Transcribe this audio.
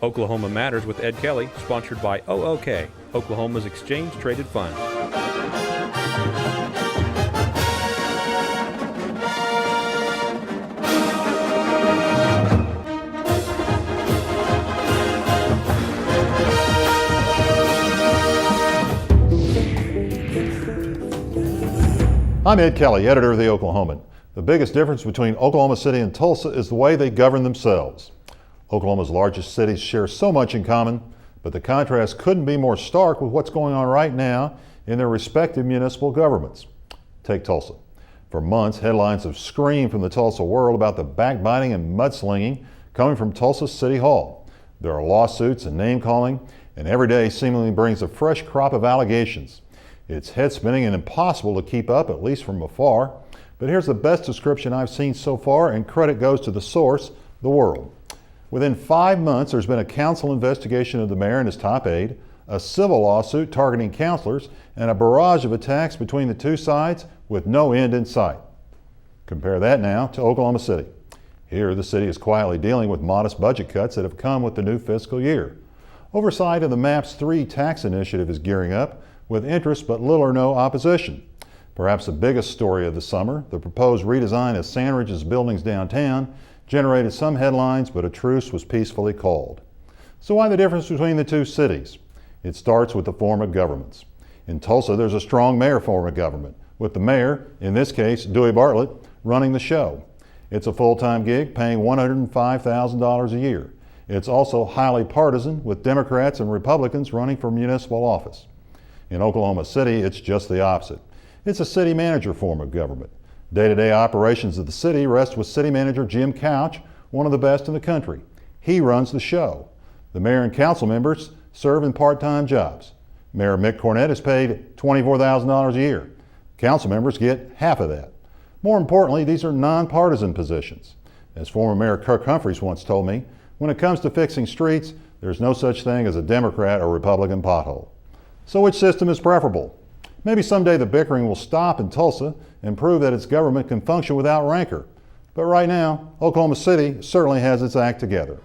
Oklahoma Matters with Ed Kelley, sponsored by OOK, Oklahoma's exchange-traded fund. I'm Ed Kelley, editor of The Oklahoman. The biggest difference between Oklahoma City and Tulsa is the way they govern themselves. Oklahoma's largest cities share so much in common, but the contrast couldn't be more stark with what's going on right now in their respective municipal governments. Take Tulsa. For months, headlines have screamed from the Tulsa world about the backbiting and mudslinging coming from Tulsa City Hall. There are lawsuits and name-calling, and every day seemingly brings a fresh crop of allegations. It's head-spinning and impossible to keep up, at least from afar. But here's the best description I've seen so far, and credit goes to the source, the World. Within 5 months, there's been a council investigation of the mayor and his top aide, a civil lawsuit targeting counselors, and a barrage of attacks between the two sides with no end in sight. Compare that now to Oklahoma City. Here, the city is quietly dealing with modest budget cuts that have come with the new fiscal year. Oversight of the MAPS 3 tax initiative is gearing up, with interest but little or no opposition. Perhaps the biggest story of the summer, the proposed redesign of Sandridge's buildings downtown, generated some headlines, but a truce was peacefully called. So why the difference between the two cities? It starts with the form of governments. In Tulsa, there's a strong mayor form of government, with the mayor, in this case Dewey Bartlett, running the show. It's a full-time gig paying $105,000 a year. It's also highly partisan, with Democrats and Republicans running for municipal office. In Oklahoma City, it's just the opposite. It's a city manager form of government. Day-to-day operations of the city rest with city manager Jim Couch, one of the best in the country. He runs the show. The mayor and council members serve in part-time jobs. Mayor Mick Cornett is paid $24,000 a year. Council members get half of that. More importantly, these are nonpartisan positions. As former Mayor Kirk Humphreys once told me, when it comes to fixing streets, there's no such thing as a Democrat or Republican pothole. So which system is preferable? Maybe someday the bickering will stop in Tulsa and prove that its government can function without rancor. But right now, Oklahoma City certainly has its act together.